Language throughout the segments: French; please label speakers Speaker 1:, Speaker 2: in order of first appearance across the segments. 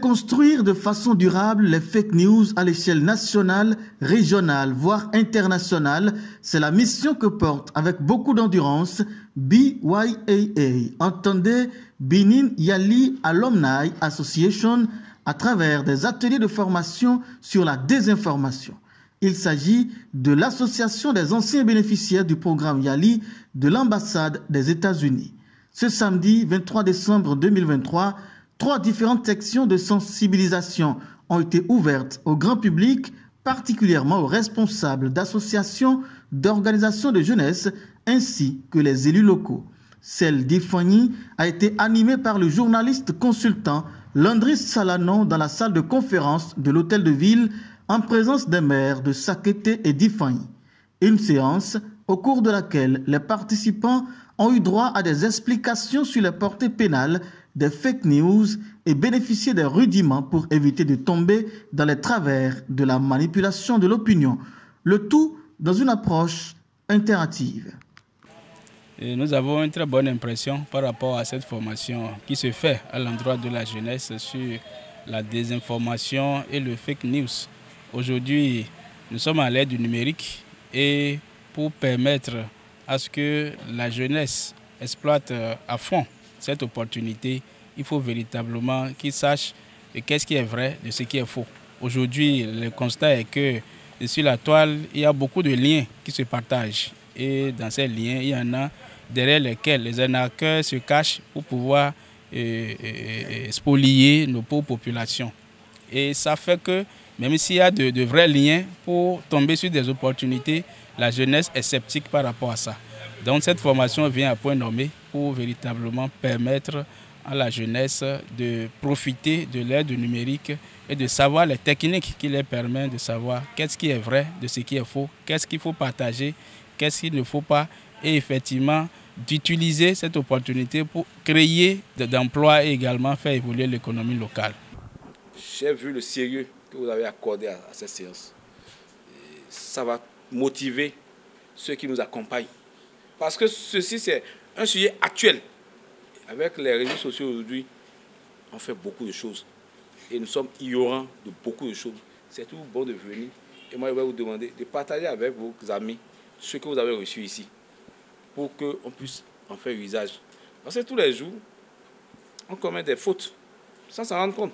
Speaker 1: Déconstruire de façon durable les fake news à l'échelle nationale, régionale, voire internationale, c'est la mission que porte avec beaucoup d'endurance BYAA, entendez Benin Yali Alumni Association, à travers des ateliers de formation sur la désinformation. Il s'agit de l'association des anciens bénéficiaires du programme Yali de l'ambassade des États-Unis. Ce samedi 23 décembre 2023, 3 différentes sections de sensibilisation ont été ouvertes au grand public, particulièrement aux responsables d'associations, d'organisations de jeunesse, ainsi que les élus locaux. Celle d'Ifani a été animée par le journaliste consultant Landry Salanon dans la salle de conférence de l'hôtel de ville en présence des maires de Sakété et d'Ifani. Une séance au cours de laquelle les participants ont eu droit à des explications sur les portées pénales des fake news et bénéficié des rudiments pour éviter de tomber dans les travers de la manipulation de l'opinion. Le tout dans une approche interactive.
Speaker 2: Et nous avons une très bonne impression par rapport à cette formation qui se fait à l'endroit de la jeunesse sur la désinformation et le fake news. Aujourd'hui, nous sommes à l'ère du numérique et pour permettre à ce que la jeunesse exploite à fond cette opportunité, il faut véritablement qu'ils sachent qu'est-ce qui est vrai de ce qui est faux. Aujourd'hui, le constat est que sur la toile, il y a beaucoup de liens qui se partagent. Et dans ces liens, il y en a derrière lesquels les arnaqueurs se cachent pour pouvoir spolier nos pauvres populations. Et ça fait que même s'il y a de vrais liens, pour tomber sur des opportunités, la jeunesse est sceptique par rapport à ça. Donc cette formation vient à point nommé pour véritablement permettre à la jeunesse de profiter de l'aide numérique et de savoir les techniques qui leur permettent de savoir qu'est-ce qui est vrai de ce qui est faux, qu'est-ce qu'il faut partager, qu'est-ce qu'il ne faut pas, et effectivement d'utiliser cette opportunité pour créer d'emplois et également faire évoluer l'économie locale.
Speaker 3: J'ai vu le sérieux que vous avez accordé à cette séance. Et ça va motiver ceux qui nous accompagnent. Parce que ceci, c'est un sujet actuel. Avec les réseaux sociaux aujourd'hui, on fait beaucoup de choses. Et nous sommes ignorants de beaucoup de choses. C'est tout bon de venir. Et moi, je vais vous demander de partager avec vos amis ce que vous avez reçu ici, pour qu'on puisse en faire usage. Parce que tous les jours, on commet des fautes sans s'en rendre compte.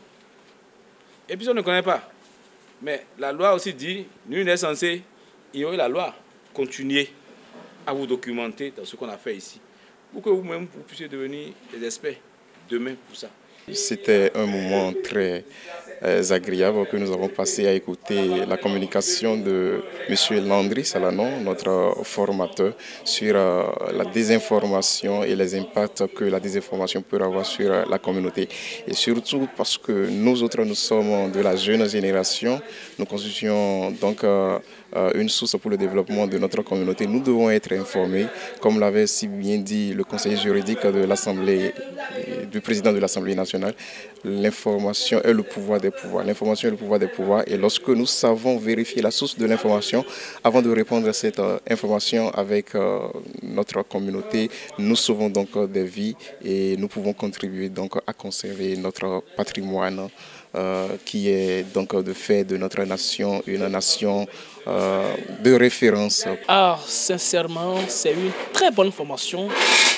Speaker 3: Et puis on ne connaît pas. Mais la loi aussi dit, nul n'est censé ignorer la loi. Continuez à vous documenter dans ce qu'on a fait ici, pour que vous-même vous puissiez devenir des experts demain pour ça.
Speaker 4: C'était un moment très agréable que nous avons passé à écouter la communication de M. Landry Salanon, notre formateur, sur la désinformation et les impacts que la désinformation peut avoir sur la communauté. Et surtout parce que nous autres, nous sommes de la jeune génération, nous constituons donc une source pour le développement de notre communauté. Nous devons être informés, comme l'avait si bien dit le conseiller juridique de l'Assemblée, du président de l'Assemblée nationale. L'information est le pouvoir des pouvoirs. L'information est le pouvoir des pouvoirs. Et lorsque nous savons vérifier la source de l'information, avant de répondre à cette information avec notre communauté, nous sauvons donc des vies et nous pouvons contribuer donc à conserver notre patrimoine qui est donc de fait de notre nation, une nation de référence.
Speaker 5: Ah, sincèrement, c'est une très bonne formation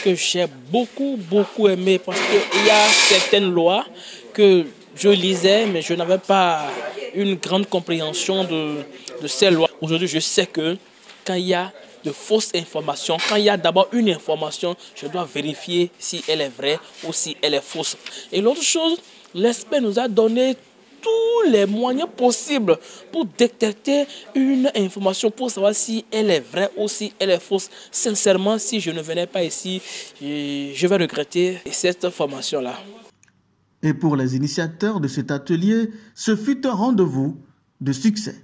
Speaker 5: que j'ai beaucoup aimé parce qu'il y a certaines lois que je lisais, mais je n'avais pas une grande compréhension de ces lois. Aujourd'hui, je sais que quand il y a de fausses informations, quand il y a d'abord une information, je dois vérifier si elle est vraie ou si elle est fausse. Et l'autre chose, l'esprit nous a donné tous les moyens possibles pour détecter une information, pour savoir si elle est vraie ou si elle est fausse. Sincèrement, si je ne venais pas ici, je vais regretter cette formation-là.
Speaker 1: Et pour les initiateurs de cet atelier, ce fut un rendez-vous de succès.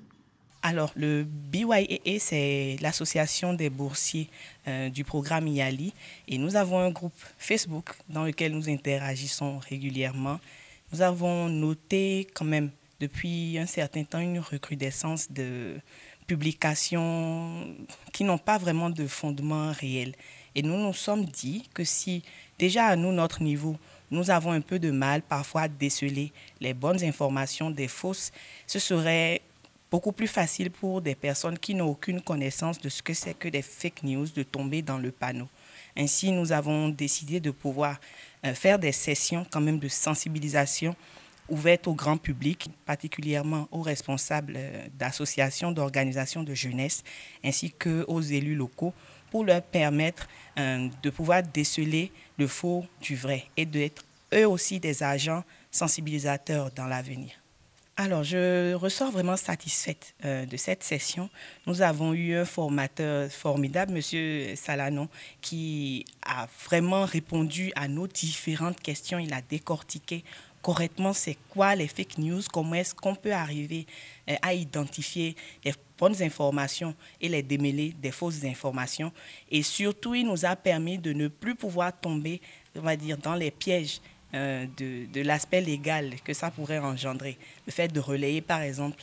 Speaker 6: Alors, le BYAA, c'est l'association des boursiers du programme YALI. Et nous avons un groupe Facebook dans lequel nous interagissons régulièrement. Nous avons noté quand même depuis un certain temps une recrudescence de publications qui n'ont pas vraiment de fondement réel. Et nous nous sommes dit que si déjà à nous, notre niveau, nous avons un peu de mal parfois à déceler les bonnes informations des fausses. Ce serait beaucoup plus facile pour des personnes qui n'ont aucune connaissance de ce que c'est que des fake news de tomber dans le panneau. Ainsi, nous avons décidé de pouvoir faire des sessions quand même de sensibilisation ouvertes au grand public, particulièrement aux responsables d'associations, d'organisations de jeunesse, ainsi qu'aux élus locaux, pour leur permettre de pouvoir déceler le faux du vrai et d'être eux aussi des agents sensibilisateurs dans l'avenir. Alors, je ressors vraiment satisfaite de cette session. Nous avons eu un formateur formidable, M. Salanon, qui a vraiment répondu à nos différentes questions. Il a décortiqué correctement c'est quoi les fake news, comment est-ce qu'on peut arriver à identifier les bonnes informations et les démêler des fausses informations. Et surtout, il nous a permis de ne plus pouvoir tomber, on va dire, dans les pièges de l'aspect légal que ça pourrait engendrer. Le fait de relayer, par exemple,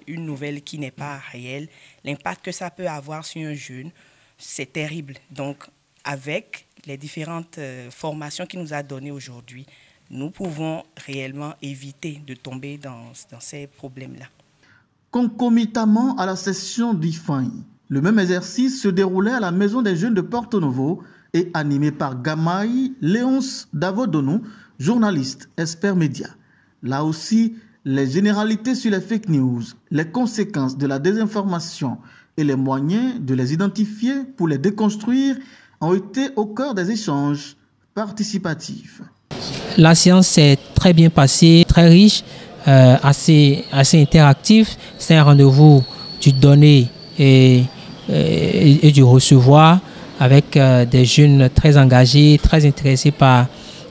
Speaker 6: une nouvelle qui n'est pas réelle, l'impact que ça peut avoir sur un jeune, c'est terrible. Donc, avec les différentes formations qu'il nous a données aujourd'hui, nous pouvons réellement éviter de tomber dans ces problèmes-là.
Speaker 1: Concomitamment à la session d'IFAI, le même exercice se déroulait à la Maison des Jeunes de Porto Novo et animé par Gamaï Léonce Davodonou, journaliste, expert média. Là aussi, les généralités sur les fake news, les conséquences de la désinformation et les moyens de les identifier pour les déconstruire ont été au cœur des échanges participatifs.
Speaker 7: La séance s'est très bien passée, très riche, assez interactif. C'est un rendez-vous du donner et du recevoir avec des jeunes très engagés, très intéressés par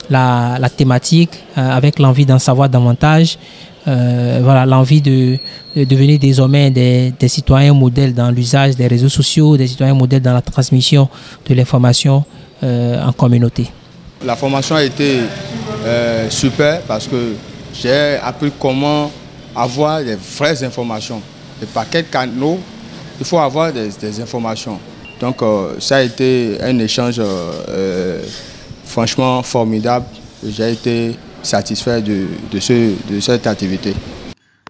Speaker 7: la thématique, avec l'envie d'en savoir davantage, voilà, l'envie de devenir désormais des citoyens modèles dans l'usage des réseaux sociaux, des citoyens modèles dans la transmission de l'information en communauté.
Speaker 8: La formation a été super parce que j'ai appris comment avoir des vraies informations et par quels canaux il faut avoir des informations. Donc ça a été un échange franchement formidable. J'ai été satisfait de cette activité.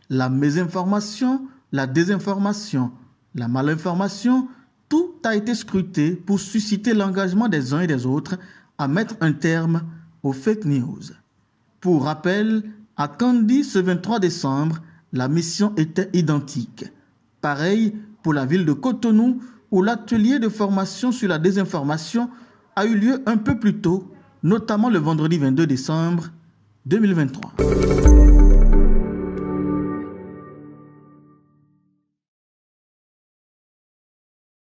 Speaker 1: La mésinformation, la désinformation, la malinformation, tout a été scruté pour susciter l'engagement des uns et des autres à mettre un terme aux fake news. Pour rappel, à Kandy, ce 23 décembre, la mission était identique. Pareil pour la ville de Cotonou, où l'atelier de formation sur la désinformation a eu lieu un peu plus tôt, notamment le vendredi 22 décembre 2023.